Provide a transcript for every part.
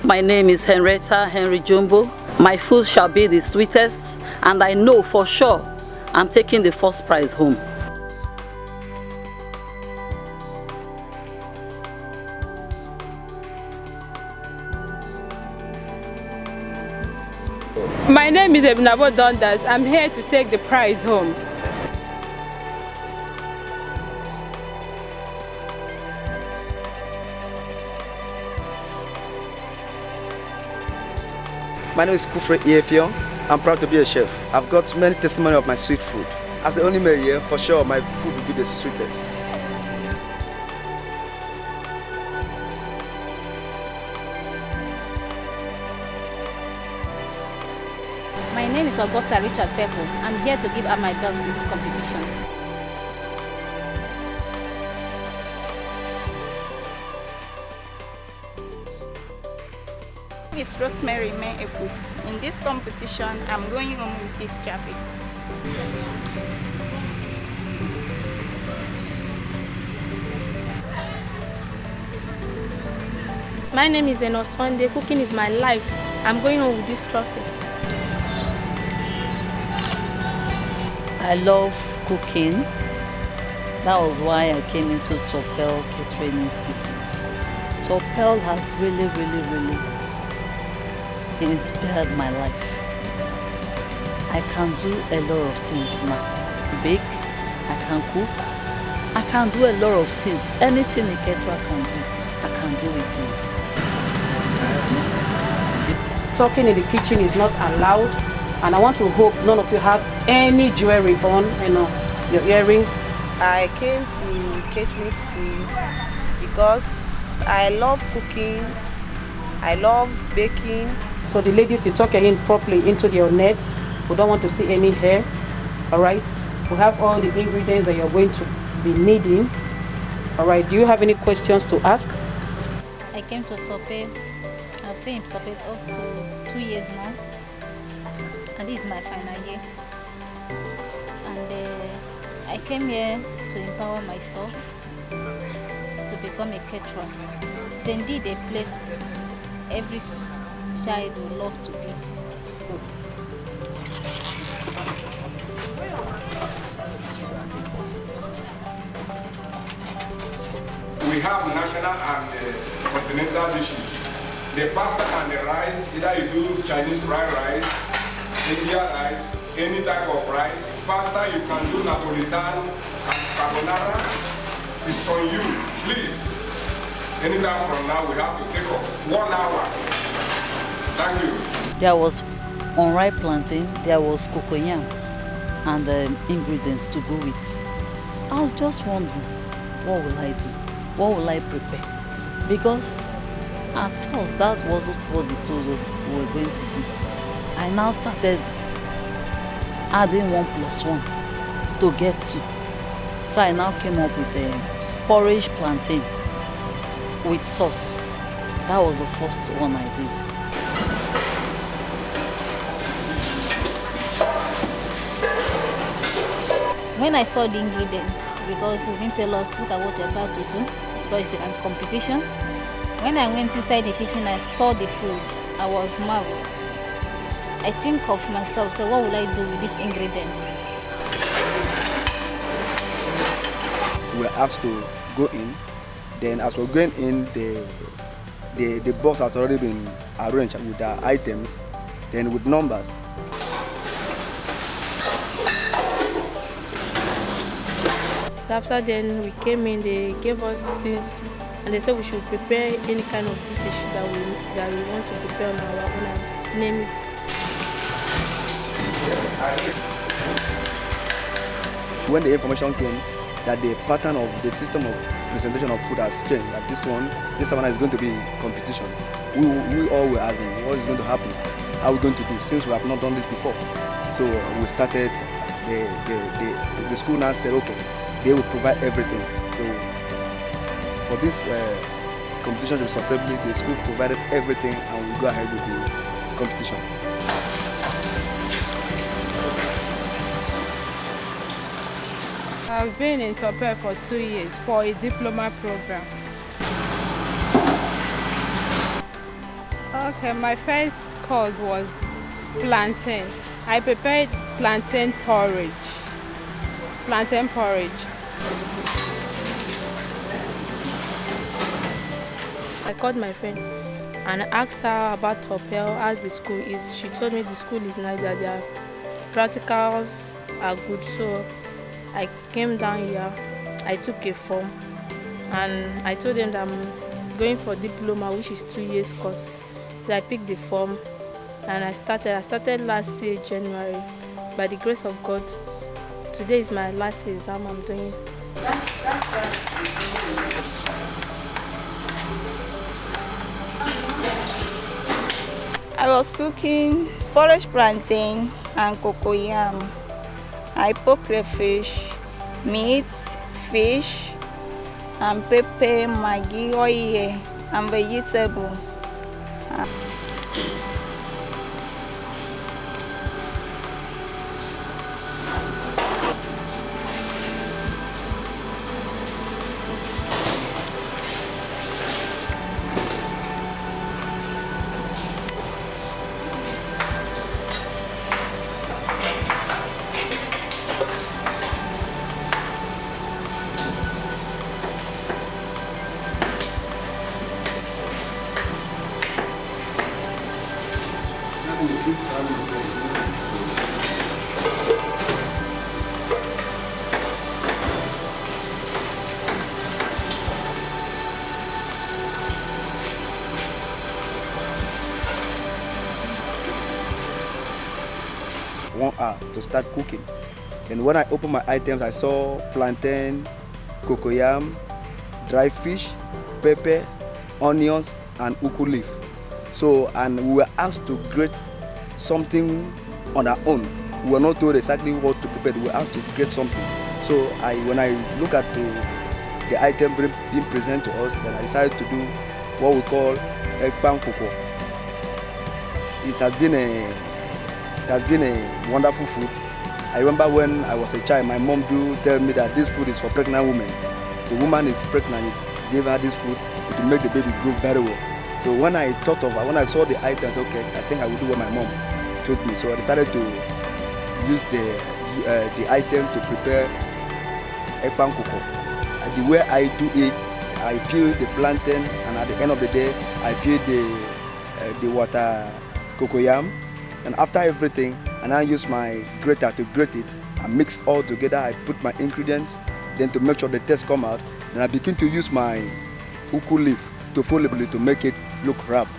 My name is Henrietta Henry Jumbo. My food shall be the sweetest, and I know for sure I'm taking the first prize home. My name is Ebunabo Dundas. I'm here to take the prize home. My name is Kufre Iefio. I'm proud to be a chef. I've got many testimonies of my sweet food. As the only male here, for sure my food will be the sweetest. My name is Augusta Richard Pepple. I'm here to give up my best in this competition. It's Rosemary May Eput. In this competition, I'm going home with this jacket. My name is Eno Sunday. Cooking is my life. I'm going home with this trophy. I love cooking. That was why I came into Topearl Catering Institute. Topearl has really inspired my life. I can do a lot of things now. Bake, I can cook, I can do a lot of things. Anything a caterer can do, I can do it now. Talking in the kitchen is not allowed, and I want to hope none of you have any jewelry on, your earrings. I came to catering school because I love cooking, I love baking. So the ladies, you tuck your in properly into your net. We don't want to see any hair. All right. We have all the ingredients that you're going to be needing. All right. Do you have any questions to ask? I came to Topearl. I've stayed in Topearl up to 2 years now, and this is my final year. And I came here to empower myself to become a caterer. It's indeed a place every child would love to be. We have national and continental dishes. The pasta and the rice, either you do Chinese fried rice, Indian rice, any type of rice. Pasta you can do Napolitan and carbonara. It's on you, please. Anytime from now we have to take off 1 hour. Thank you. There was unripe plantain, there was cocoyam, and the ingredients to go with. I was just wondering, what will I do? What will I prepare? Because at first that wasn't what they told us we were going to do. I now started adding 1 + 1 to get 2. So I now came up with a porridge plantain with sauce. That was the first one I did. When I saw the ingredients, because they didn't tell us, look at what you're about to do, because it's a competition. When I went inside the kitchen, I saw the food. I was marveled. I think of myself, so what will I do with these ingredients? We were asked to go in. Then as we're going in, the box has already been arranged with the items, then with numbers. So after then we came in, they gave us things, and they said we should prepare any kind of dish that we want to prepare on our own and name it. When the information came that the pattern of the system of presentation of food has changed, that this one is going to be competition, we all were asking what is going to happen, how are we going to do, since we have not done this before. So we started, the school now said okay, they will provide everything. So for this competition to be successful, the school provided everything and we go ahead with the competition. I've been in Topearl for 2 years for a diploma program. Okay, my first course was plantain. I prepared plantain porridge. Plantain porridge. I called my friend and asked her about Topearl, how the school is. She told me the school is nice, that their practicals are good. So I came down here, I took a form, and I told them that I'm going for diploma, which is 2 years course. So I picked the form and I started last year January. By the grace of God, today is my last exam I'm doing. I was cooking porridge plantain and cocoyam. I poke the fish, meat, fish, and pepper, maggi, oil, and vegetable. One hour to start cooking. And when I opened my items, I saw plantain, cocoyam, dry fish, pepper, onions, and uku leaf. So, and we were asked to grate something on our own. We were not told exactly what to prepare. We were asked to grate something. So, when I look at the item being presented to us, then I decided to do what we call egg pan cocoa. It has been a wonderful food. I remember when I was a child, my mom do tell me that this food is for pregnant women. The woman is pregnant, you give her this food, it will make the baby grow very well. So when I saw the items, okay, I think I will do what my mom told me. So I decided to use the item to prepare egg pan cocoa. The way I do it, I peel the plantain, and at the end of the day, I peel the water cocoyam. And after everything, and I use my grater to grate it and mix all together. I put my ingredients, then to make sure the taste come out, then I begin to use my uku leaf to fold it to make it look wrapped.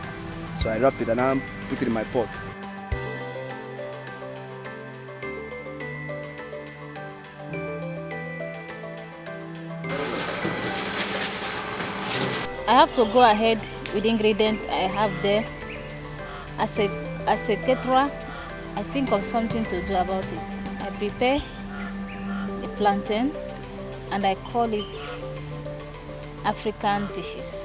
So I wrap it and I put it in my pot. I have to go ahead with the ingredients I have there. As a caterer, I think of something to do about it. I prepare the plantain and I call it African dishes.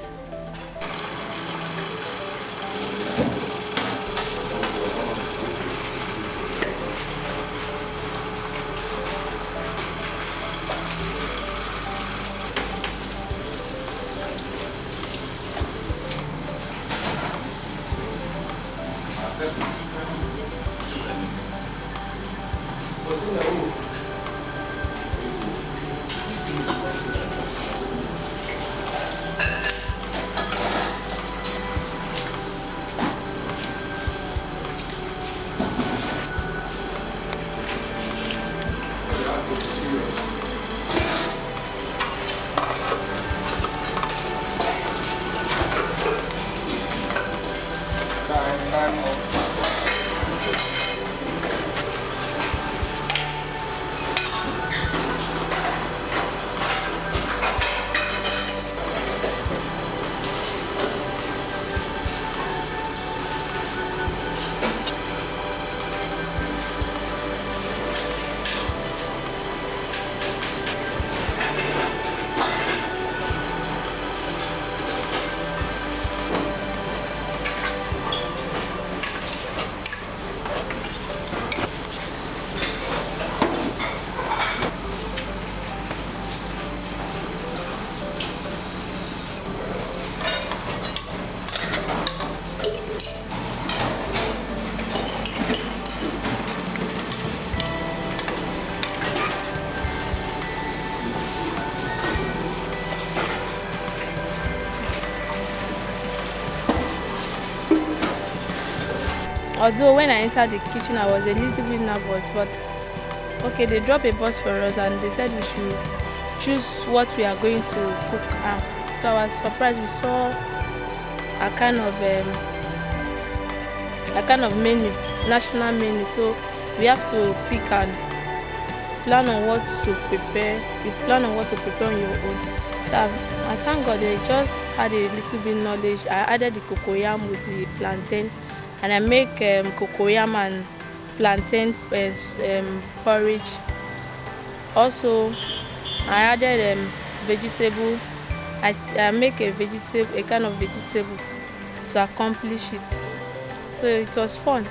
Although when I entered the kitchen, I was a little bit nervous, but okay, they dropped a box for us and they said we should choose what we are going to cook. To our surprise, we saw a kind of menu, national menu. So we have to pick and plan on what to prepare. You plan on what to prepare on your own. So I thank God they just had a little bit knowledge. I added the cocoyam with the plantain, and I make cocoyam and plantain porridge. Also, I added vegetable. I make a kind of vegetable to accomplish it. So it was fun.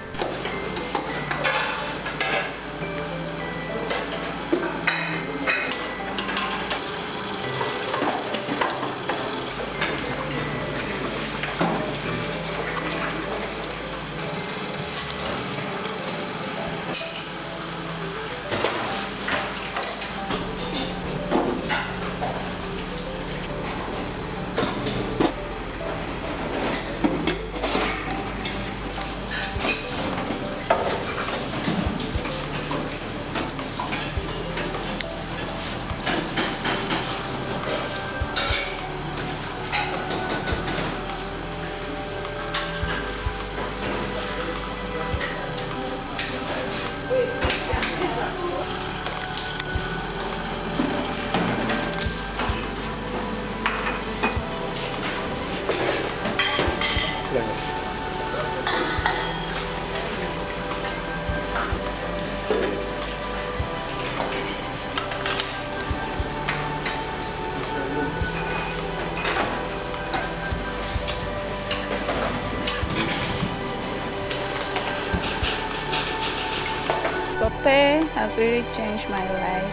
Topearl has really changed my life.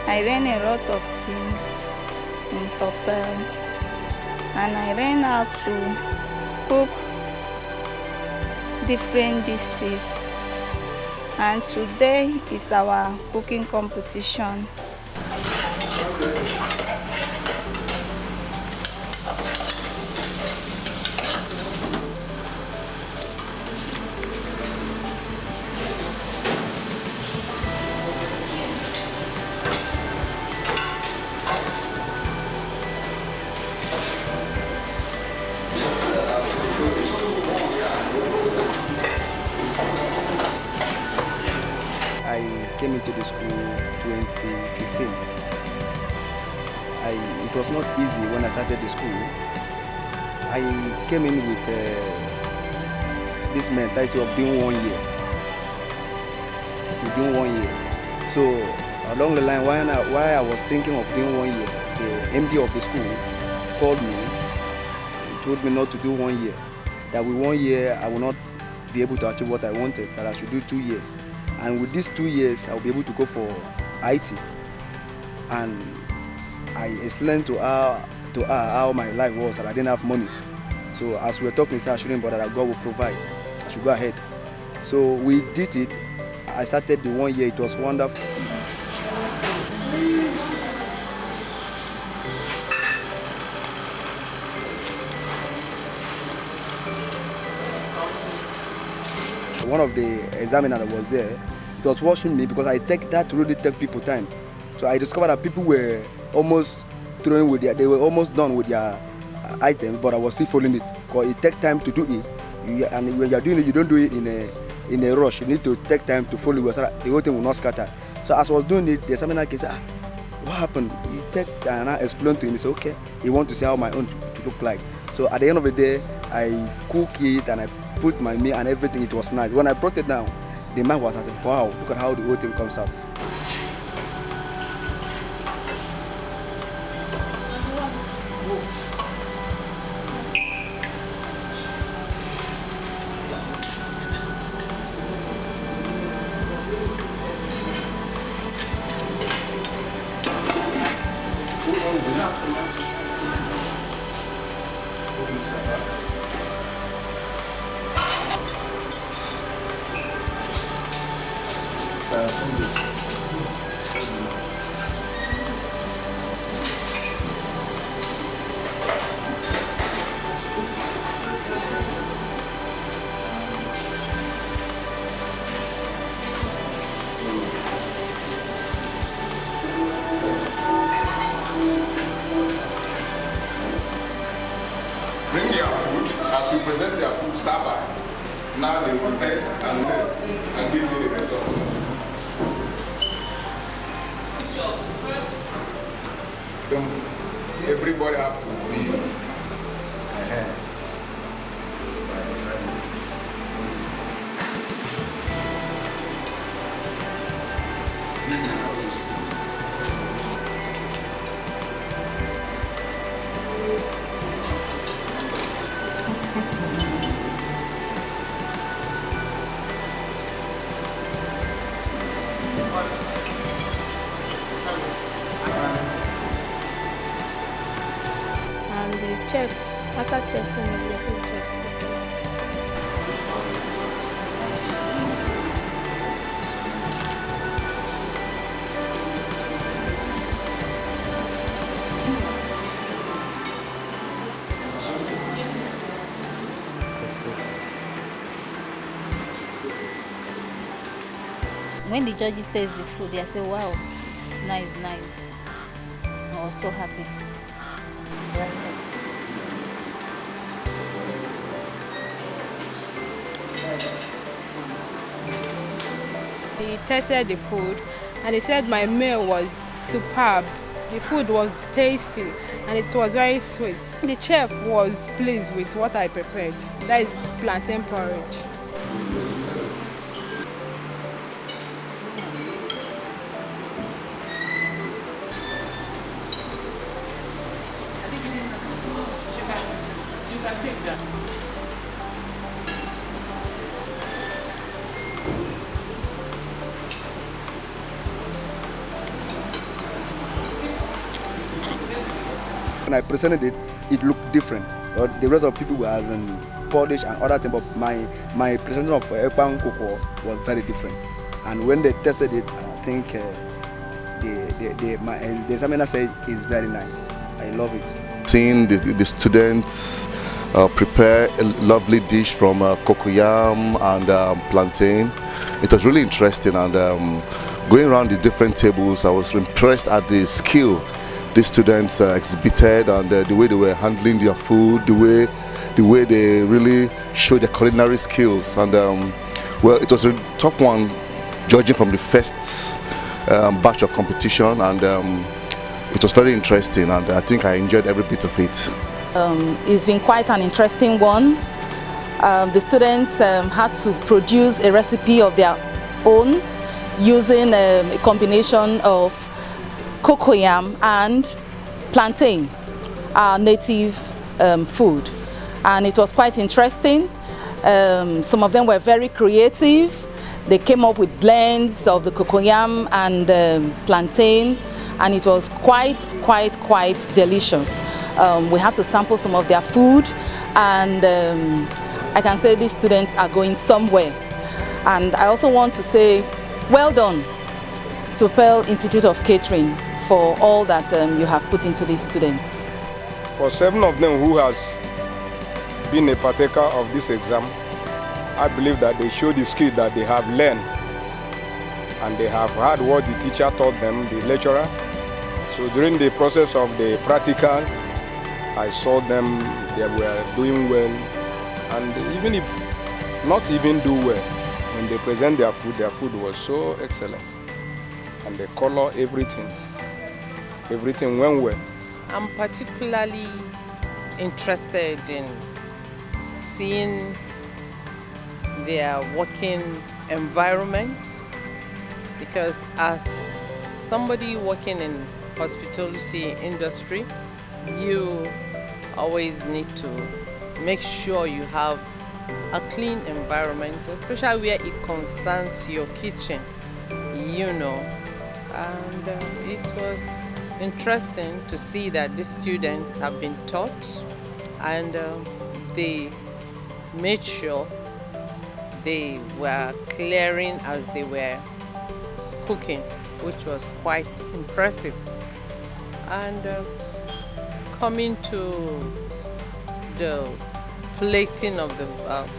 I learned a lot of things in Topearl, and I learned how to cook different dishes. And today is our cooking competition. I came into the school 2015. It was not easy when I started the school. I came in with this mentality of doing 1 year. Doing 1 year. So along the line, while I was thinking of doing 1 year, the MD of the school called me. He told me not to do 1 year. That with 1 year, I will not be able to achieve what I wanted. That I should do 2 years. And with these 2 years, I'll be able to go for IT. And I explained to her how my life was, that I didn't have money. So as we were talking, I shouldn't bother, that God will provide. I should go ahead. So we did it. I started the 1 year. It was wonderful. One of the examiners that was there, it was watching me because that really take people time. So I discovered that people were almost they were almost done with their items, but I was still following it because it takes time to do it. And when you're doing it, you don't do it in a rush. You need to take time to follow it so that the whole thing will not scatter. So as I was doing it, the examiner came and said, what happened? And I explained to him. He said, okay, he wants to see how my own to look like. So at the end of the day, I cook it and I put my meat and everything. It was nice. When I brought it down, the man was like, wow, look at how the whole thing comes out. start by. Now they will test and give me the result. Everybody has to be ahead. By the science. And the chef, after testing it, they said it was okay. When the judges taste the food, they say, wow, it's nice, nice. I was so happy. He tested the food and he said my meal was superb. The food was tasty and it was very sweet. The chef was pleased with what I prepared. That is plantain porridge. You can take that. When I presented it, it looked different. But the rest of people were as in Polish and other things, but my presentation of Ekpang Koko was very different. And when they tested it, I think the examiner said it's very nice. I love it. Seeing the students prepare a lovely dish from cocoyam and plantain, it was really interesting. And going around the different tables, I was impressed at the skill these students exhibited and the way they were handling their food, the way they really showed their culinary skills. And well, it was a tough one, judging from the first batch of competition, and it was very interesting, and I think I enjoyed every bit of it. It's been quite an interesting one. The students had to produce a recipe of their own using a combination of cocoyam and plantain, our native food. And it was quite interesting. Some of them were very creative. They came up with blends of the cocoyam and plantain, and it was quite delicious. We had to sample some of their food, and I can say these students are going somewhere. And I also want to say, well done to Topearl Institute of Catering for all that you have put into these students. For 7 of them who has been a partaker of this exam, I believe that they show the skill that they have learned, and they have heard what the teacher taught them, the lecturer. So during the process of the practical, I saw them, they were doing well, and even if not even do well, when they present their food was so excellent, and the color, everything went well. I'm particularly interested in seeing their working environments, because as somebody working in hospitality industry, you always need to make sure you have a clean environment, especially where it concerns your kitchen, you know. And it was interesting to see that the students have been taught, and they made sure they were clearing as they were cooking, which was quite impressive. And coming to the plating of the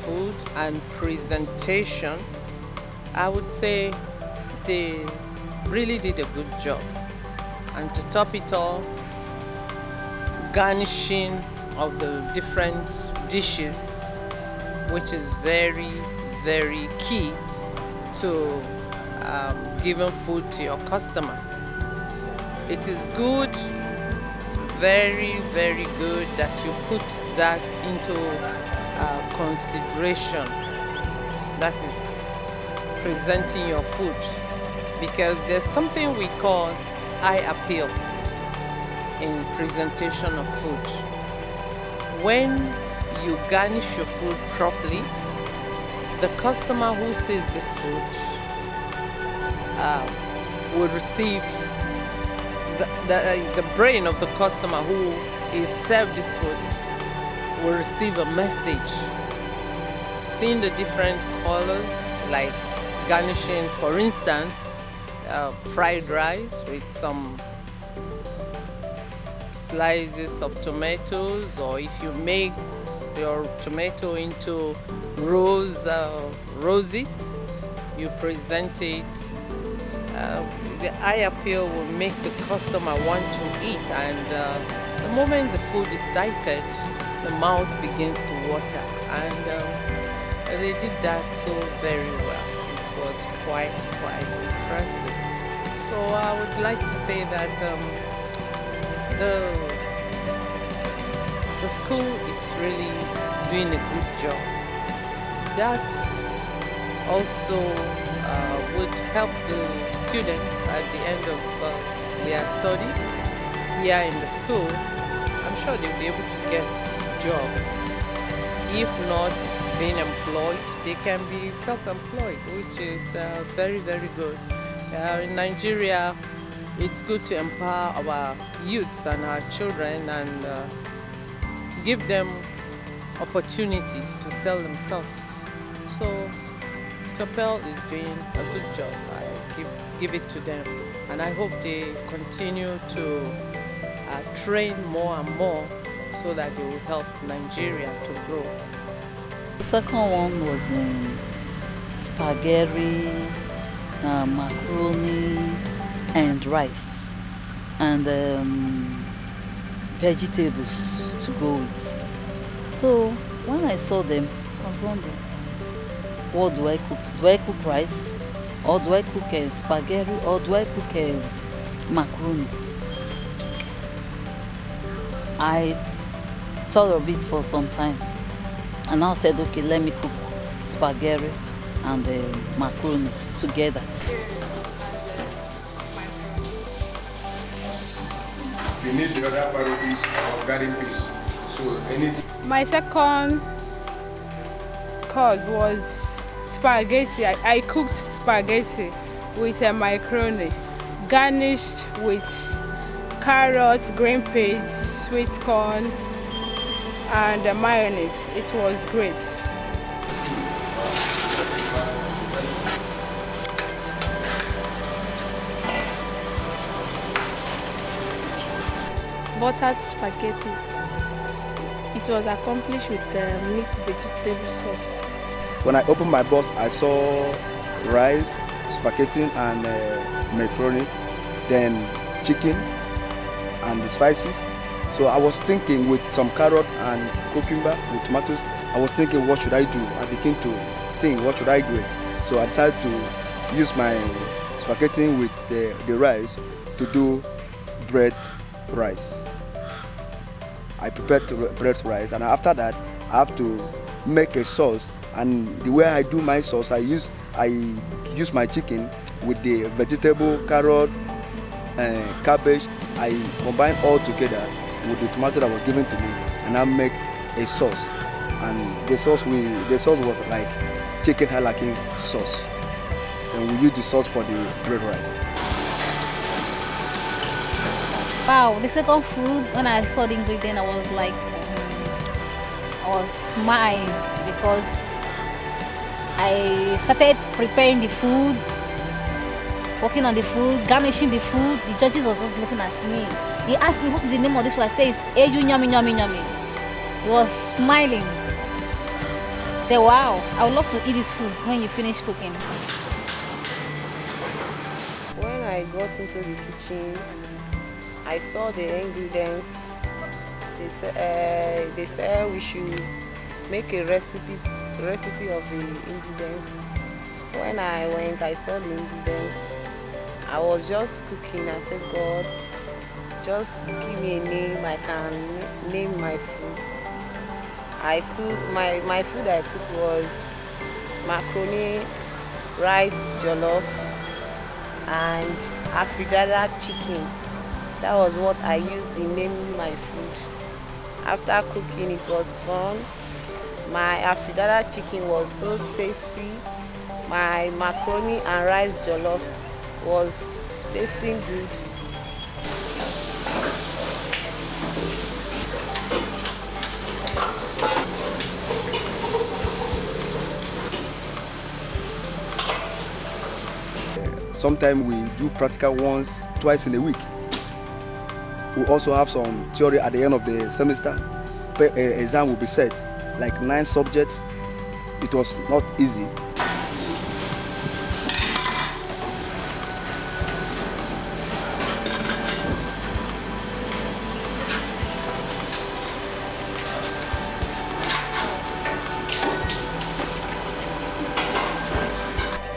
food and presentation, I would say they really did a good job. And to top it all, garnishing of the different dishes which is very, very key to giving food to your customer. It is good, very, very good that you put that into consideration. That is presenting your food, because there's something we call eye appeal in presentation of food. When you garnish your food properly, the customer who sees this food will receive the brain of the customer who is served this food will receive a message. Seeing the different colors, like garnishing, for instance, fried rice with some slices of tomatoes, or if you make your tomato into roses, you present it. The eye appeal will make the customer want to eat, and the moment the food is sighted, the mouth begins to water, and they did that so very well. It was quite impressive. So I would like to say that the school is really doing a good job. That also would help the students at the end of their studies here in the school. I'm sure they'll be able to get jobs. If not being employed, they can be self-employed, which is very, very good. In Nigeria, it's good to empower our youths and our children and give them opportunity to sell themselves. So Topearl is doing a good job. I give it to them, and I hope they continue to train more and more so that they will help Nigeria to grow. The second one was spaghetti, macaroni, and rice, and vegetables to go with. So when I saw them, I was wondering, what do I cook? Do I cook rice? Or do I cook spaghetti? Or do I cook macaroni? I thought of it for some time, and I said, okay, let me cook spaghetti and macaroni together. We need the other part of this garden piece. So anything. My second course was spaghetti. I cooked spaghetti with a macaroni, garnished with carrots, green peas, sweet corn, and mayonnaise. It was great. Buttered spaghetti. It was accomplished with mixed vegetable sauce. When I opened my box, I saw rice, spaghetti, and macaroni, then chicken and the spices. So I was thinking, with some carrot and cucumber with tomatoes, I was thinking, what should I do? I began to think, what should I do? So I decided to use my spaghetti with the rice to do bread rice. I prepared bread rice, and after that I have to make a sauce. And the way I do my sauce, I use my chicken with the vegetable, carrot, cabbage. I combine all together with the tomato that was given to me, and I make a sauce. And the sauce was like chicken halaki sauce. And we use the sauce for the bread rice. Wow, the second food, when I saw the ingredient, I was like, I was smiling because I started preparing the foods, working on the food, garnishing the food. The judges was looking at me. He asked me, what is the name of this food? I say, it's Eju Nyami Nyami Nyami. He was smiling. I said, wow, I would love to eat this food when you finish cooking. When I got into the kitchen, I saw the ingredients. They said we should make a recipe of the ingredients. When I went, I saw the ingredients. I was just cooking. I said, God, just give me a name. I can name my food. I cook my food I cooked was macaroni, rice, jollof, and afritada chicken. That was what I used in naming my food. After cooking, it was fun. My afritada chicken was so tasty. My macaroni and rice jollof was tasting good. Sometimes we do practical once, twice in a week. We also have some theory at the end of the semester. Exam will be set, like 9 subjects. It was not easy.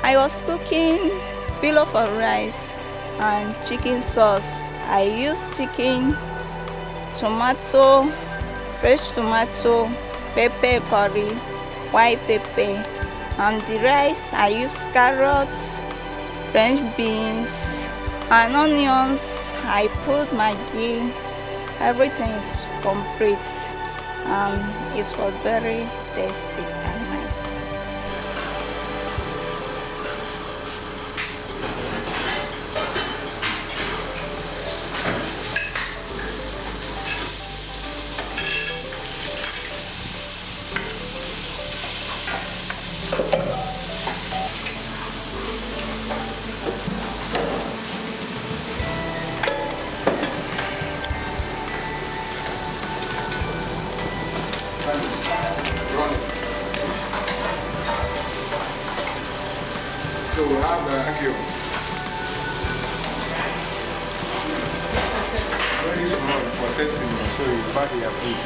I was cooking pillow of rice and chicken sauce. I used chicken, tomato, fresh tomato, pepper curry, white pepper, and the rice I used carrots, French beans, and onions. I put Maggi. Everything is complete, and it was very tasty and nice. So we have thank you. Very small for testing, so you pack your food.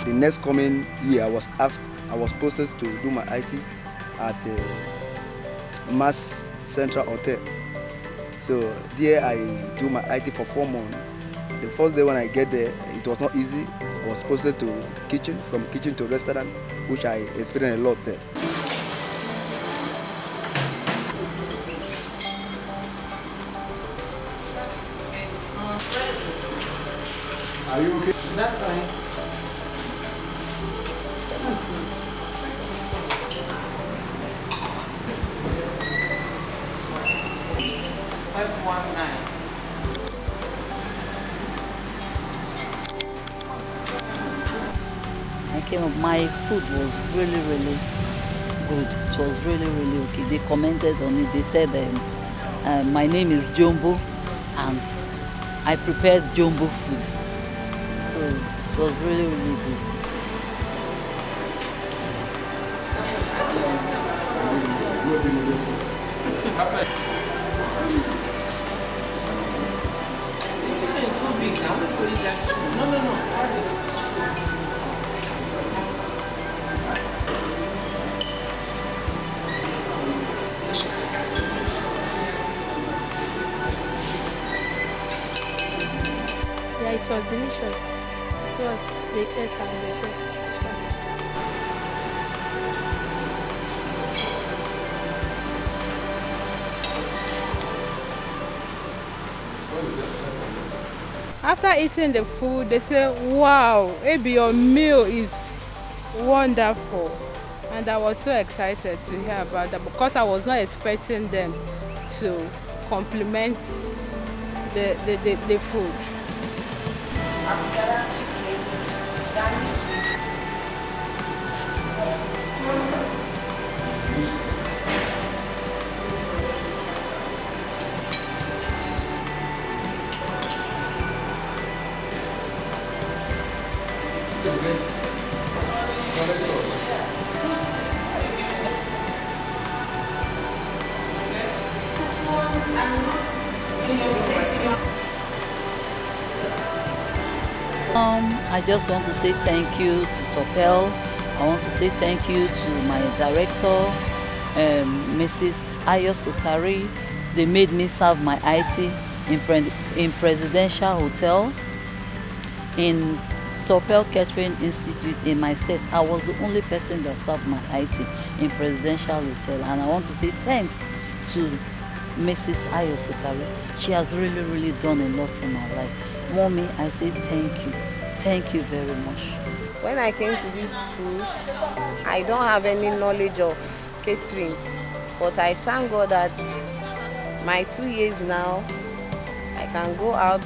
The next coming year, I was posted to do my IT at the Mass Central Hotel. So there I do my IT for 4 months. The first day when I get there, it was not easy. I was posted to kitchen, from kitchen to restaurant, which I experienced a lot there. Are you okay? That's fine. I came up, my food was really, really good. It was really, really okay. They commented on it. They said my name is Jumbo and I prepared Jumbo food. So it was really, really good. Yeah, it was delicious. It was. They ate and they said it's fine. After eating the food, they say, wow, maybe your meal is wonderful. And I was so excited to hear about that because I was not expecting them to compliment the food. I just want to say thank you to Topearl. I want to say thank you to my director, Mrs. Ayo Sukari. They made me serve my IT in Presidential Hotel, in Topearl Catering Institute. In my set, I was the only person that served my IT in Presidential Hotel, and I want to say thanks to Mrs. Ayo Sukari. She has really done a lot in my life. Mommy, I say thank you. Thank you very much. When I came to this school, I don't have any knowledge of catering, but I thank God that my 2 years now, I can go out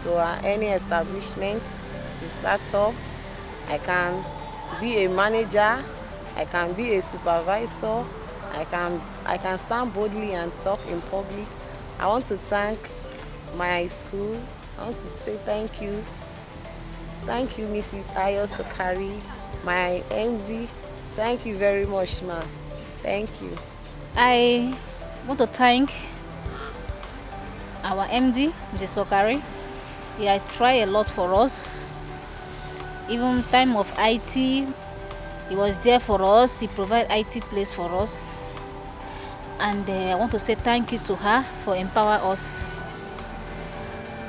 to any establishment to start up. I can be a manager, I can be a supervisor, I can stand boldly and talk in public. I want to thank my school. I want to say thank you. Thank you, Mrs. Ayo Sukari, my MD. Thank you very much, ma. Thank you. I want to thank our MD, Mrs. Sukari. He has tried a lot for us. Even time of IT, he was there for us. He provided IT place for us. And I want to say thank you to her for empowering us,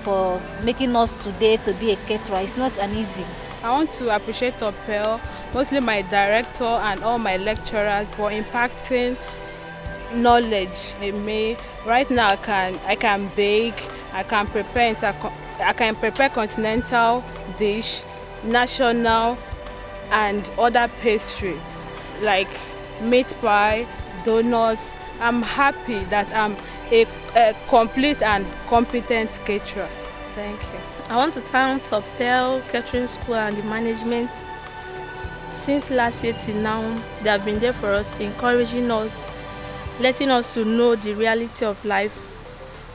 for making us today to be a caterer. It's not an easy. I want to appreciate Topearl, mostly my director and all my lecturers for impacting knowledge in me. Right now I can bake, I can prepare continental dish, national and other pastry like meat pie, donuts. I'm happy that I'm a complete and competent caterer. Thank you. I want to thank Topearl Catering School and the management. Since last year till now, they have been there for us, encouraging us, letting us to know the reality of life,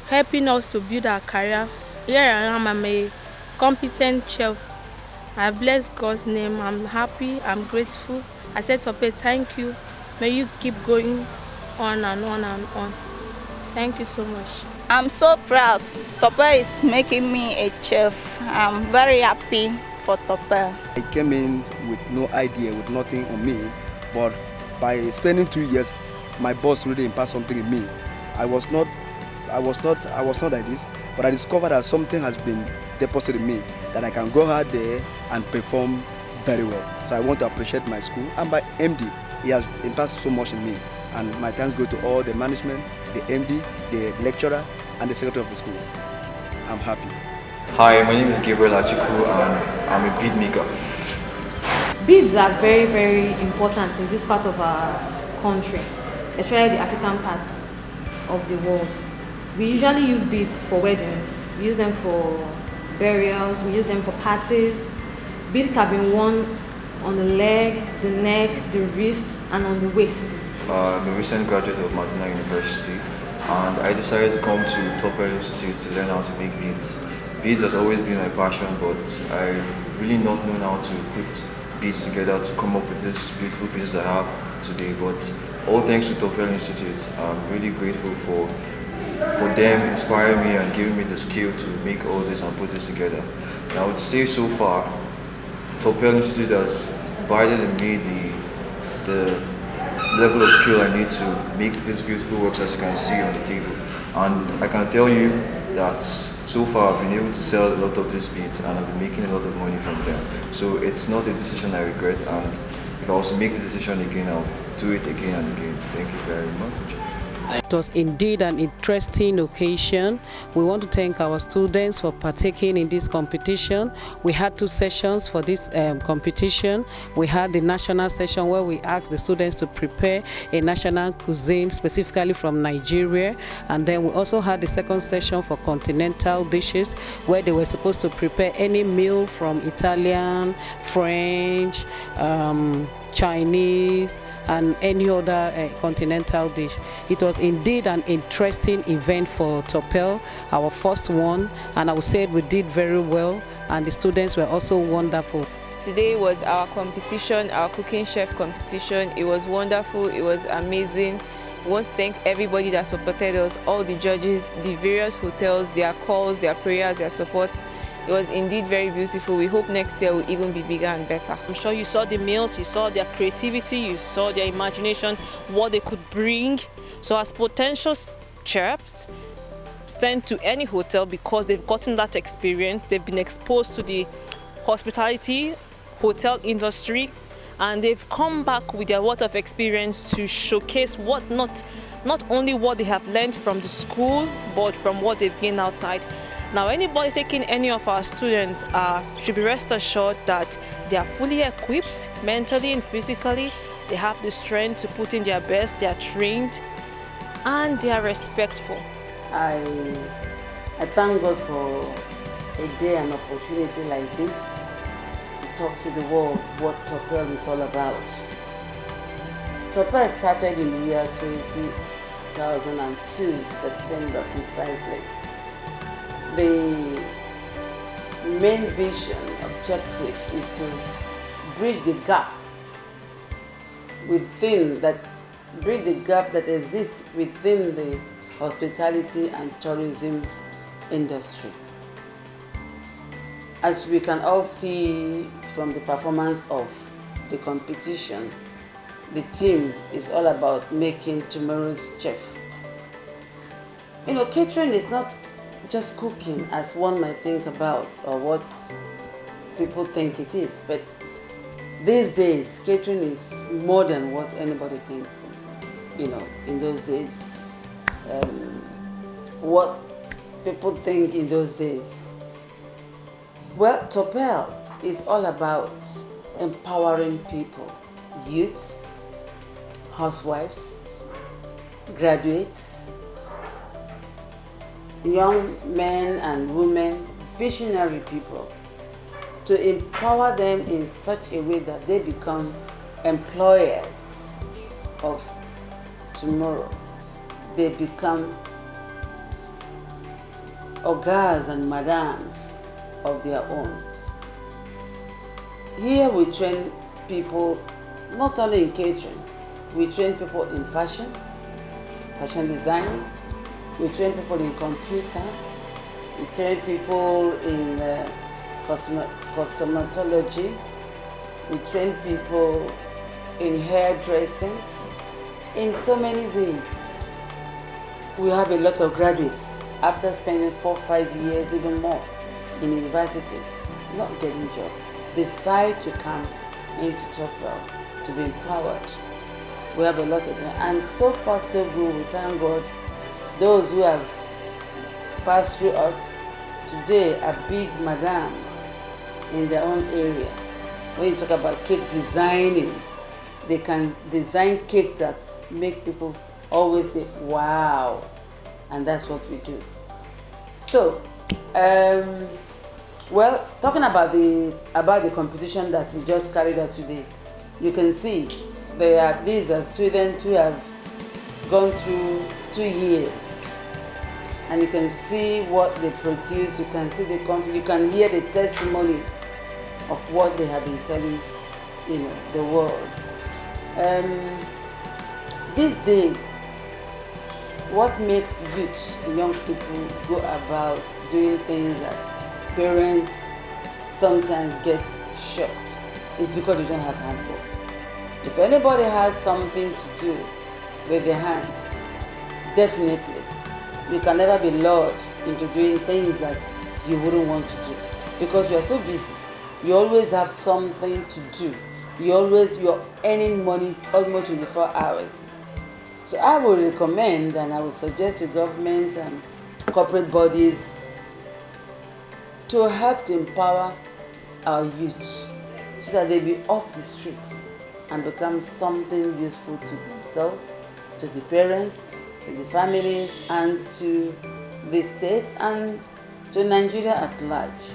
helping us to build our career. Here I am, I'm a competent chef. I bless God's name. I'm happy, I'm grateful. I said, Topearl, thank you. May you keep going on and on and on. Thank you so much. I'm so proud. Topearl is making me a chef. I'm very happy for Topearl. I came in with no idea, with nothing on me, but by spending 2 years, my boss really imparted something in me. I was not like this, but I discovered that something has been deposited in me, that I can go out there and perform very well. So I want to appreciate my school and my MD. He has imparted so much in me, and my thanks go to all the management, the MD, the lecturer, and the secretary of the school. I'm happy. Hi, my name is Gabriel Achiku and I'm a bead maker. Beads are very important in this part of our country, especially the African part of the world. We usually use beads for weddings, we use them for burials, we use them for parties. Beads can be worn on the leg, the neck, the wrist, and on the waist. I'm a recent graduate of Madina University, and I decided to come to Topearl Institute to learn how to make beads. Beads has always been my passion, but I really not known how to put beads together to come up with these beautiful pieces I have today. But all thanks to Topearl Institute, I'm really grateful for them inspiring me and giving me the skill to make all this and put this together. And I would say so far, Topearl Institute has provided me the level of skill I need to make these beautiful works as you can see on the table. And I can tell you that so far I've been able to sell a lot of these beads and I've been making a lot of money from them. So it's not a decision I regret, and if I was to make the decision again, I'll do it again and again. Thank you very much. It was indeed an interesting occasion. We want to thank our students for partaking in this competition. We had 2 sessions for this competition. We had the national session where we asked the students to prepare a national cuisine specifically from Nigeria, and then we also had the second session for continental dishes where they were supposed to prepare any meal from Italian, French, Chinese, and any other continental dish. It was indeed an interesting event for Topearl, our first one, and I would say we did very well, and the students were also wonderful. today was our competition, our cooking chef competition. It was wonderful, it was amazing. We want to thank everybody that supported us, all the judges, the various hotels, their calls, their prayers, their support. It was indeed very beautiful. We hope next year will even be bigger and better. I'm sure you saw the meals, you saw their creativity, you saw their imagination, what they could bring. So as potential chefs sent to any hotel, because they've gotten that experience, they've been exposed to the hospitality, hotel industry, and they've come back with their wealth of experience to showcase not only what they have learned from the school, but from what they've gained outside. Now, anybody taking any of our students should be rest assured that they are fully equipped mentally and physically. They have the strength to put in their best, they are trained, and they are respectful. I thank God for a day and opportunity like this to talk to the world what Topearl is all about. Topearl started in the year 2002, September precisely. The main vision, objective is to bridge the gap that exists within the hospitality and tourism industry. As we can all see from the performance of the competition, the team is all about making tomorrow's chef. You know, catering is not just cooking as one might think about or what people think it is, but these days catering is more than what anybody thinks. You know, in those days, what people think in those days. Well, Topearl is all about empowering people, youths, housewives, graduates, young men and women, visionary people, to empower them in such a way that they become employers of tomorrow. They become ogas and madams of their own. Here we train people not only in catering, we train people in fashion design, we train people in computer, we train people in cosmetology, we train people in hairdressing, in so many ways. We have a lot of graduates after spending 4 or 5 years, even more, in universities, not getting jobs, decide to come into Topearl to be empowered. We have a lot of them, and so far so good. We thank God. Those who have passed through us today are big madams in their own area. When you talk about cake designing, they can design cakes that make people always say, wow, and that's what we do. So, well, talking about the competition that we just carried out today, you can see these are students who have gone through 2 years, and you can see what they produce. You can see the country. You can hear the testimonies of what they have been telling, the world. These days, what makes youth, young people, go about doing things that parents sometimes get shocked is because they don't have handbook. If anybody has something to do with their hands, definitely you can never be lured into doing things that you wouldn't want to do, because you are so busy. You always have something to do. You're earning money almost 24 hours. So I would recommend, and I would suggest to government and corporate bodies to help to empower our youth so that they be off the streets and become something useful to themselves, to the parents, to the families, and to the states, and to Nigeria at large.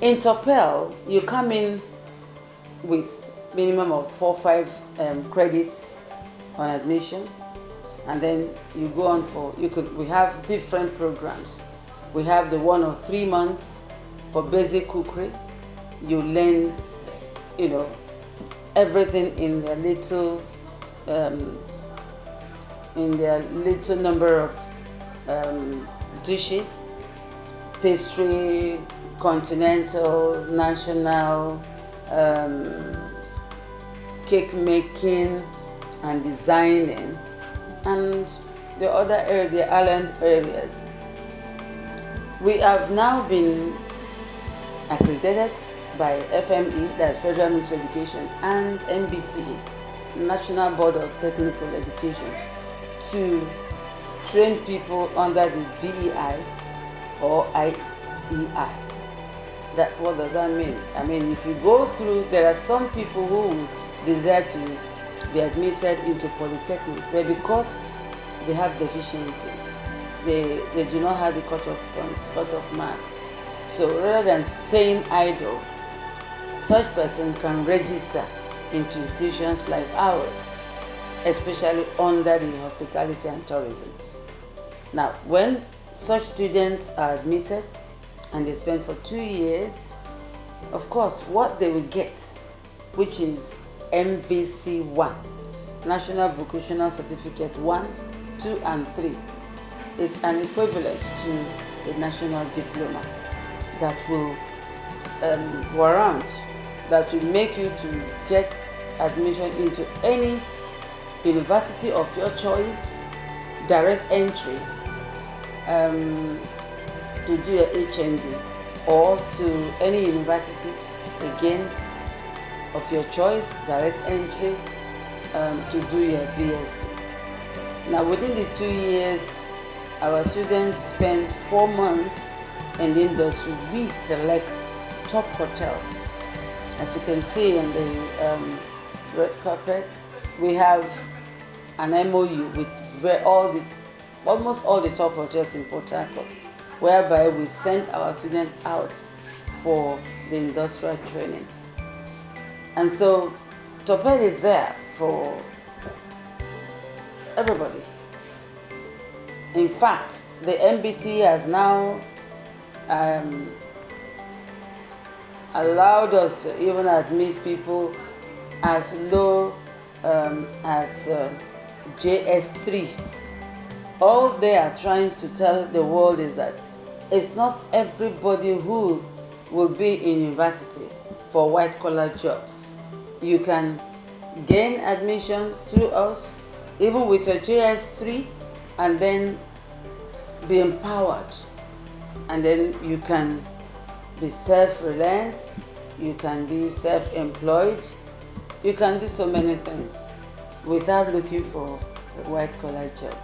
In Topearl, you come in with minimum of 4 or 5 credits on admission, and then you go on we have different programs. We have the 1 or 3 months for basic cookery. you learn, you know, everything in their little number of dishes, pastry, continental, national, cake making and designing, and the other area, the island areas. We have now been accredited by FME, that's Federal Ministry of Education, and MBT, National Board of Technical Education, to train people under the VEI or IEI. What does that mean? I mean, if you go through, there are some people who desire to be admitted into polytechnics, but because they have deficiencies, they do not have the cutoff points, cutoff marks. So rather than staying idle, such persons can register into institutions like ours, especially under the hospitality and tourism. Now, when such students are admitted and they spend for 2 years, of course, what they will get, which is MVC 1, National Vocational Certificate 1, 2, and 3, is an equivalent to a national diploma that will warrant, that will make you to get admission into any university of your choice, direct entry, to do your HND, or to any university, again, of your choice, direct entry, to do your BSc. Now, within the 2 years, our students spend 4 months in the industry. We select top hotels. As you can see on the red carpet, we have an MOU with almost all the top hotels in Port Harcourt, whereby we send our students out for the industrial training. And so Topearl is there for everybody. In fact, the MBT has now allowed us to even admit people as low as JS3. All they are trying to tell the world is that it's not everybody who will be in university for white-collar jobs. You can gain admission through us, even with your JS3, and then be empowered. And then you can be self-reliant, you can be self-employed, you can do so many things without looking for a white-collar job.